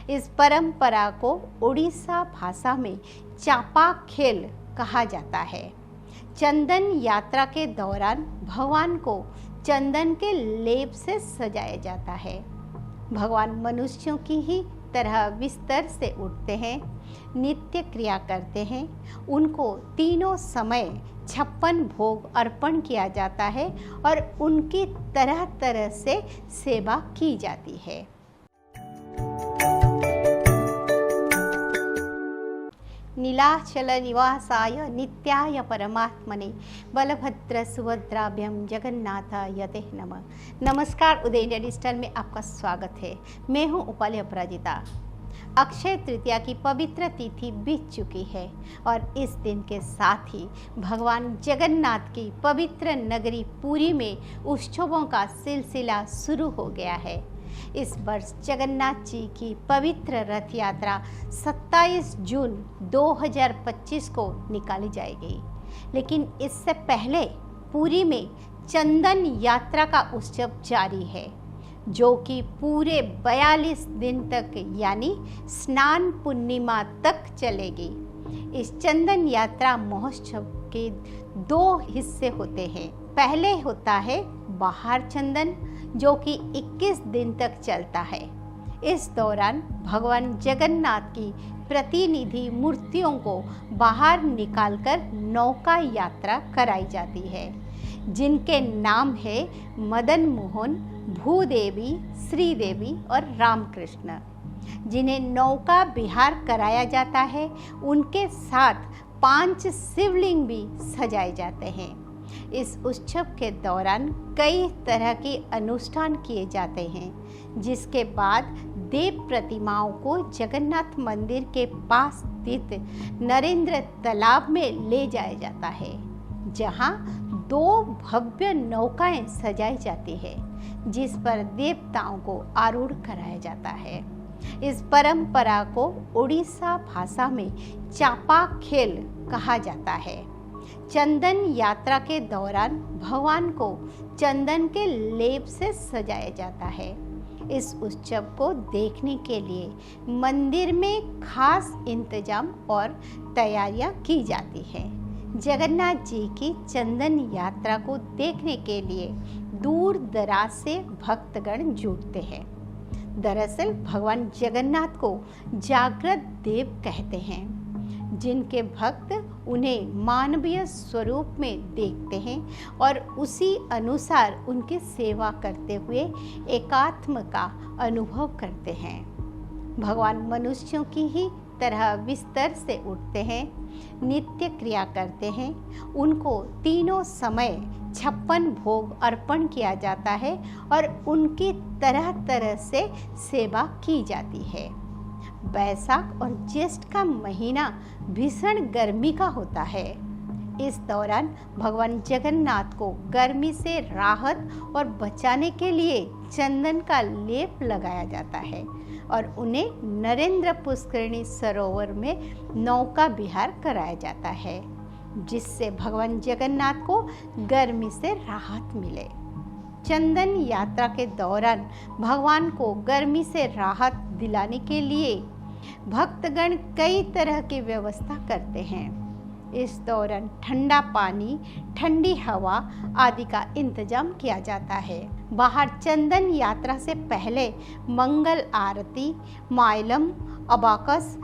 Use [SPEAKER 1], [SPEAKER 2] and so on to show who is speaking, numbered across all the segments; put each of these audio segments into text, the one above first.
[SPEAKER 1] इस परंपरा को ओडिशा भाषा में चापा खेल कहा जाता है। चंदन यात्रा के दौरान भगवान को चंदन के लेप से सजाया जाता है। भगवान मनुष्यों की ही तरह बिस्तर से उठते हैं, नित्य क्रिया करते हैं। उनको तीनों समय 56 भोग अर्पण किया जाता है और उनकी तरह तरह से सेवा की जाती है। नीलाचल निवासाय नित्याय परमात्मने बलभद्र सुभद्राभ्यम जगन्नाथाय ते नमः। नमस्कार, उदय इंडिया डिजिटल में आपका स्वागत है। मैं हूँ उपाली अपराजिता। अक्षय तृतीया की पवित्र तिथि बीत चुकी है और इस दिन के साथ ही भगवान जगन्नाथ की पवित्र नगरी पुरी में उत्सवों का सिलसिला शुरू हो गया है। इस वर्ष जगन्नाथ जी की पवित्र रथ यात्रा 27 जून 2025 को निकाली जाएगी, लेकिन इससे पहले पुरी में चंदन यात्रा का उत्सव जारी है, जो कि पूरे 42 दिन तक यानी स्नान पूर्णिमा तक चलेगी। इस चंदन यात्रा महोत्सव के 2 हिस्से होते हैं। पहले होता है बाहर चंदन, जो कि 21 दिन तक चलता है। इस दौरान भगवान जगन्नाथ की प्रतिनिधि मूर्तियों को बाहर निकालकर नौका यात्रा कराई जाती है, जिनके नाम है मदन मोहन, भूदेवी, श्रीदेवी और रामकृष्ण। जिन्हें नौका विहार कराया जाता है, उनके साथ 5 शिवलिंग भी सजाए जाते हैं। इस उत्सव के दौरान कई तरह के अनुष्ठान किए जाते हैं, जिसके बाद देव प्रतिमाओं को जगन्नाथ मंदिर के पास स्थित नरेंद्र तालाब में ले जाया जाता है, जहां 2 भव्य नौकाएं सजाई जाती है, जिस पर देवताओं को आरूढ़ कराया जाता है। इस परंपरा को ओडिशा भाषा में चापा खेल कहा जाता है। चंदन यात्रा के दौरान भगवान को चंदन के लेप से सजाया जाता है। इस उत्सव को देखने के लिए मंदिर में खास इंतजाम और तैयारियां की जाती हैं। जगन्नाथ जी की चंदन यात्रा को देखने के लिए दूर दराज से भक्तगण जुटते हैं। दरअसल भगवान जगन्नाथ को जागृत देव कहते हैं, जिनके भक्त उन्हें मानवीय स्वरूप में देखते हैं और उसी अनुसार उनकी सेवा करते हुए एकात्म का अनुभव करते हैं। भगवान मनुष्यों की ही तरह बिस्तर से उठते हैं, नित्य क्रिया करते हैं। उनको तीनों समय 56 भोग अर्पण किया जाता है और उनकी तरह तरह से सेवा की जाती है। वैशाख और ज्येष्ठ का महीना भीषण गर्मी का होता है। इस दौरान भगवान जगन्नाथ को गर्मी से राहत और बचाने के लिए चंदन का लेप लगाया जाता है और उन्हें नरेंद्र पुष्करिणी सरोवर में नौका विहार कराया जाता है, जिससे भगवान जगन्नाथ को गर्मी से राहत मिले। चंदन यात्रा के दौरान भगवान को गर्मी से राहत दिलाने के लिए भक्तगण कई तरह की व्यवस्था करते हैं। इस दौरान ठंडा पानी, ठंडी हवा आदि का इंतजाम किया जाता है। बाहर चंदन यात्रा से पहले मंगल आरती, माइलम, अबाकस,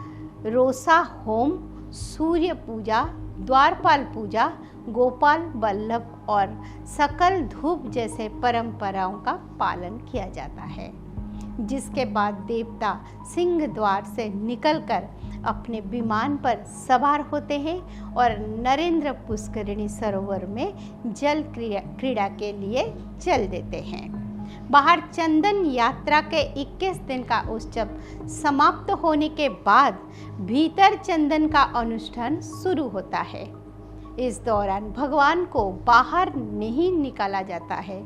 [SPEAKER 1] रोसा होम, सूर्य पूजा, द्वारपाल पूजा, गोपाल वल्लभ और सकल धूप जैसे परंपराओं का पालन किया जाता है, जिसके बाद देवता सिंह द्वार से निकलकर अपने विमान पर सवार होते हैं और नरेंद्र पुष्करिणी सरोवर में जल क्रीड़ा के लिए चल देते हैं। बाहर चंदन यात्रा के 21 दिन का उत्सव समाप्त होने के बाद भीतर चंदन का अनुष्ठान शुरू होता है। इस दौरान भगवान को बाहर नहीं निकाला जाता है,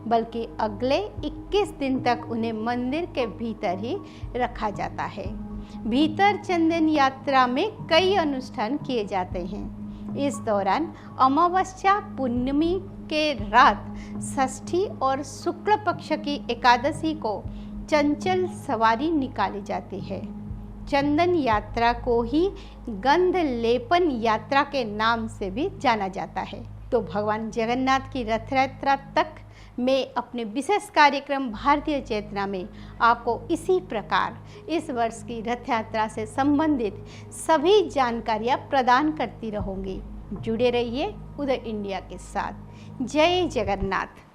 [SPEAKER 1] बल्कि अगले 21 दिन तक उन्हें मंदिर के भीतर ही रखा जाता है। भीतर चंदन यात्रा में कई अनुष्ठान किए जाते हैं। इस दौरान अमावस्या पूर्णिमा के रात षष्ठी और शुक्ल पक्ष की एकादशी को चंचल सवारी निकाली जाती है। चंदन यात्रा को ही गंध लेपन यात्रा के नाम से भी जाना जाता है। तो भगवान जगन्नाथ की रथ यात्रा तक में अपने विशेष कार्यक्रम भारतीय चेतना में आपको इसी प्रकार इस वर्ष की रथ यात्रा से संबंधित सभी जानकारियाँ प्रदान करती रहूँगी। जुड़े रहिए उदय इंडिया के साथ। जय जगन्नाथ।